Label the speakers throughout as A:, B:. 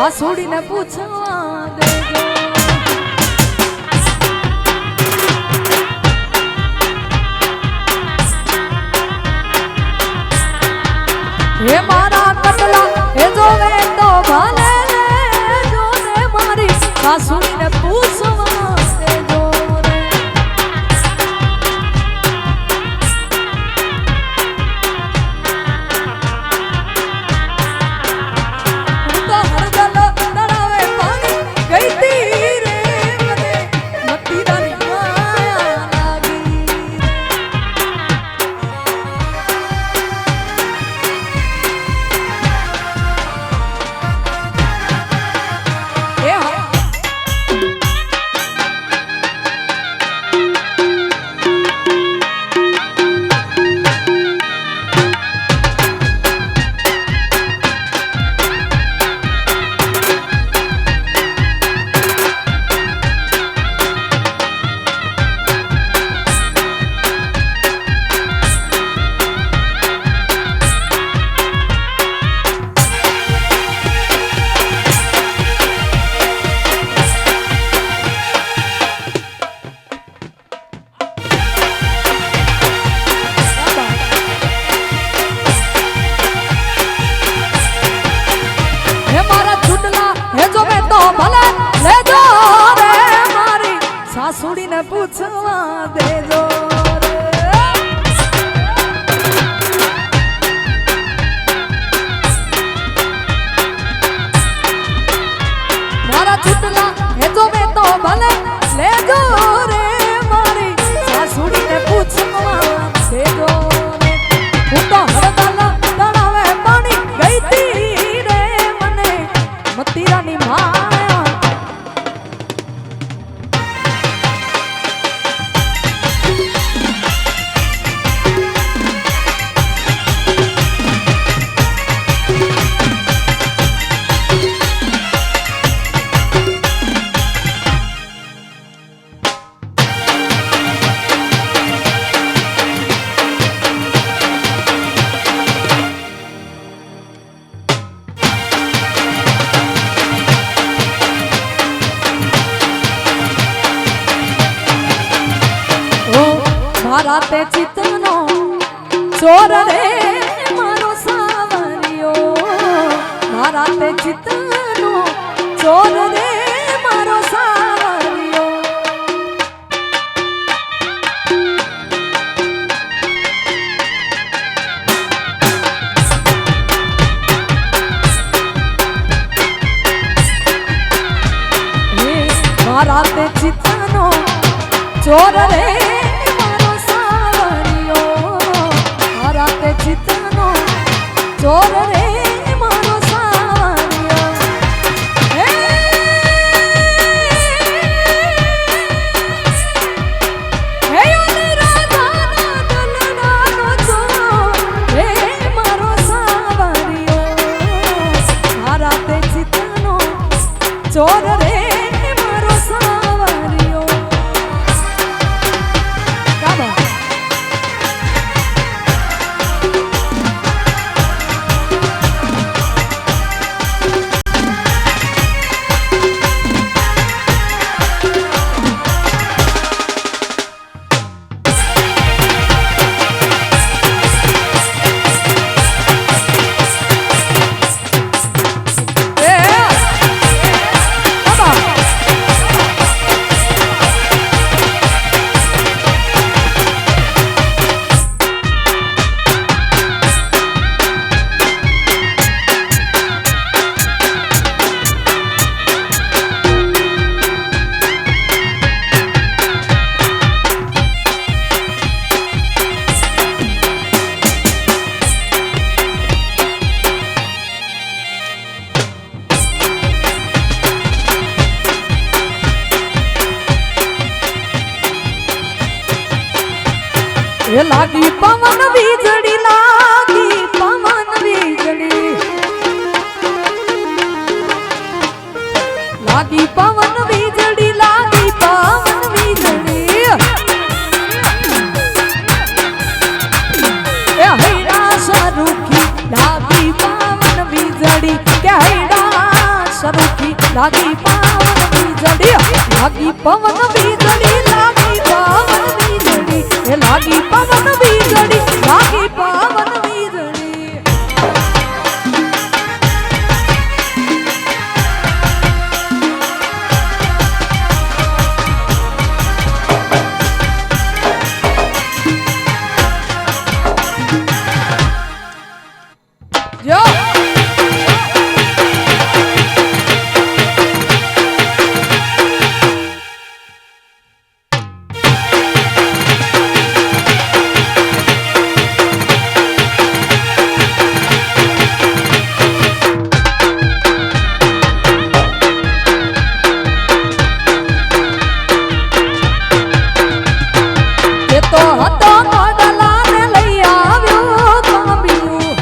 A: સાસુડીને પૂછવા દેજો હે મારા કટલા હે જોવે તો ભલે જો ને મારી સાસુડીને પૂછવા દેજો સાસુડીને પૂછવા દેજો મારા છૂટલા હે જો મેં તો ભલે લેજો રે મારી સાસુડીને પૂછવા દેજો હું તો હરદાલા તળાવે પાણી ગઈ તી રે મને મતીરાની માં મારા તે ચિત્તનો ચોર રે મારો સાવરિયો મારા તે ચિત્તનો ચોર રે મારો સાવરિયો મારા તે ચિત્તનો ચોર રે ચિત્તનો ચોર રે મારો સાવરિયો હે ઓલે રાધાના દલડાનો ચોર રે મારો સાવરિયો મારા તે ચિત્તનો ચોર રે મારો સાવરિયો કાબા લાગી પવન વીજળી લાગી પવન વીજળી લાગી પવન વીજળી લાગી પવન વીજળી એ હૈડા સરુખી લાગી પવન વીજળી કે હૈડા સરુખી લાગી પવન વીજળી લાગી પવન વીજળી લાગી પવન વીજળી એ લાગી પવન વીજળી લાગી પવન વીજળી જો તો હતો મોડલાને લઈ આવ્યો કામ્યું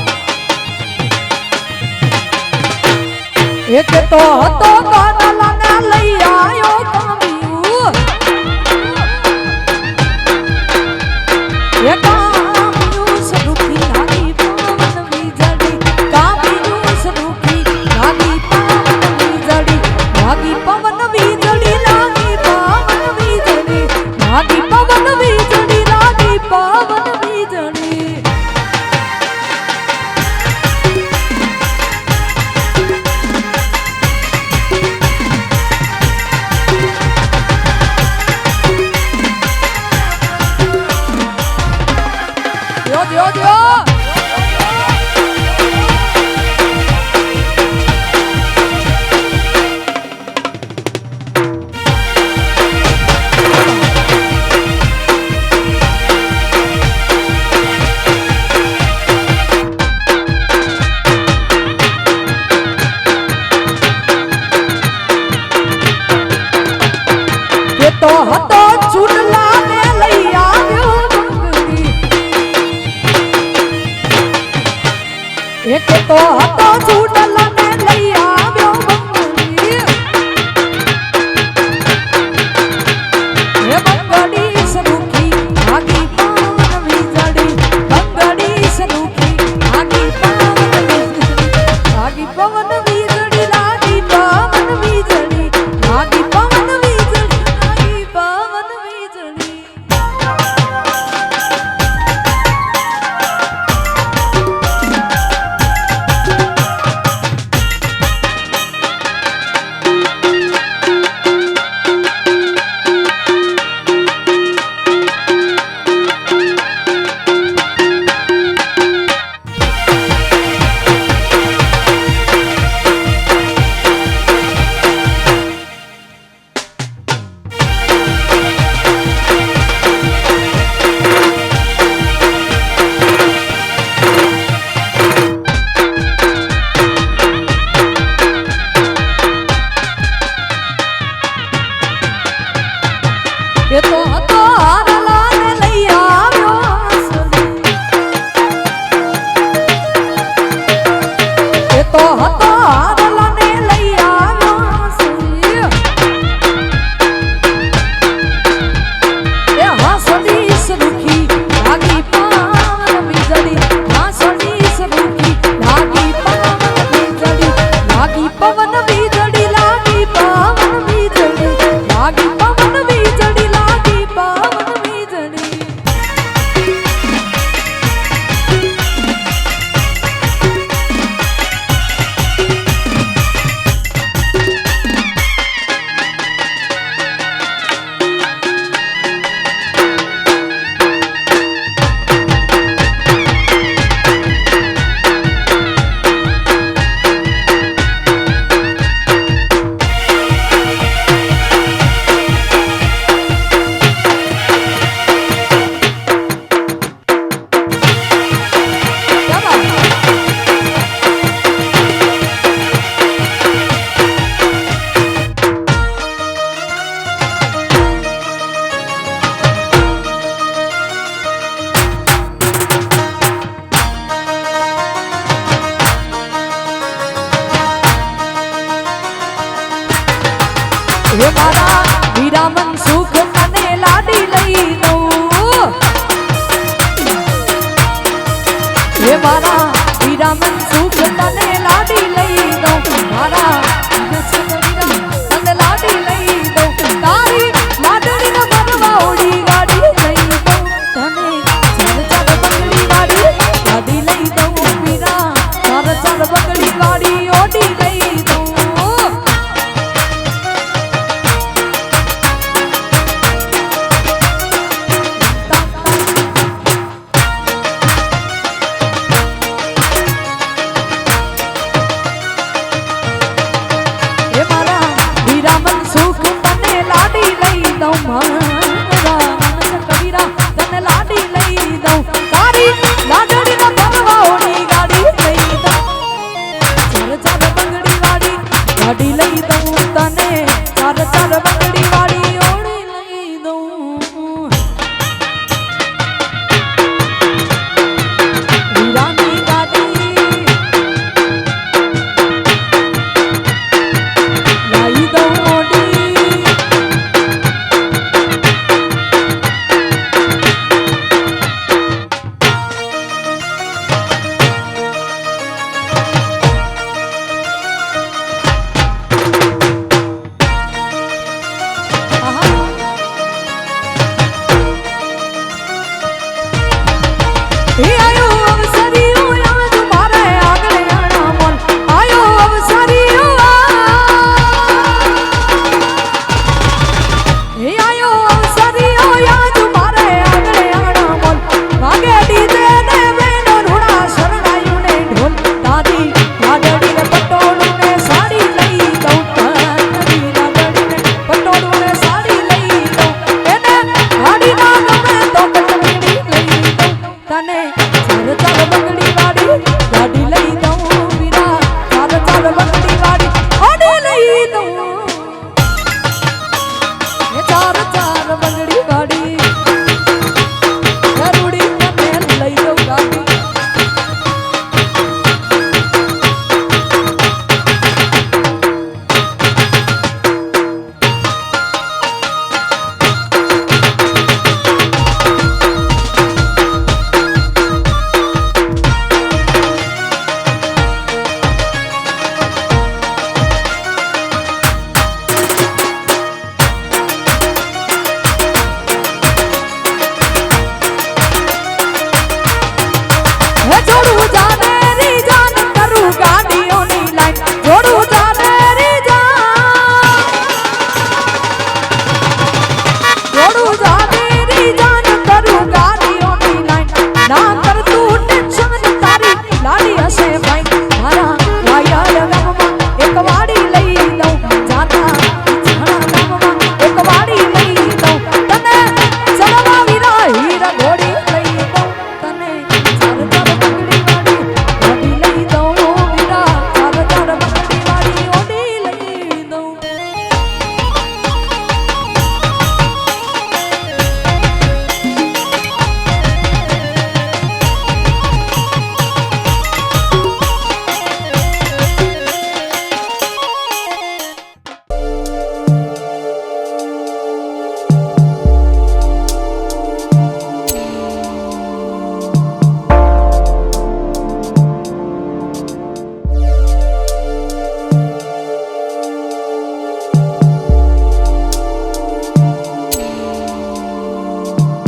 A: એક તો હતો મોડલાને લઈ આવ્યો કામ્યું એ કામ્યું સરુખી લાગી પવન વીજળી કામ્યું સરુખી લાગી પવન વીજળી લાગી પવન વીજળી લાગી પવન વીજળી લાગી પવન વીજળી લાગી પવન વીજળી જો તો હતો ચૂડલાને લઈ આવ્યો મંગળી હે આયો અવસરીઓ આજ મારે આગળ આણા મન આયો અવસરીઓ હે આયો અવસરીઓ આજ મારે આગળ આણા મન વાગે ડીજે ને વેનો રૂડા શરણાયું ને ઢોલ દાદી લાડડી ને પટોળું ને સાડી લઈ દઉં દાદી લાડડી ને પટોળું ને સાડી લઈ દઉં એને હાડી ના ગમે તો કચડી લઈ દઉં તને ચાર ચાર બંગડી વાળી ગાડી લઈ દઉં વીરા ચાર ચાર બંગડી વાળી ગાડી લઈ દઉં એ ચાર ચાર બંગડી વાળી ગરુડી તને લઈ દઉં ગાડી હે છોડું જા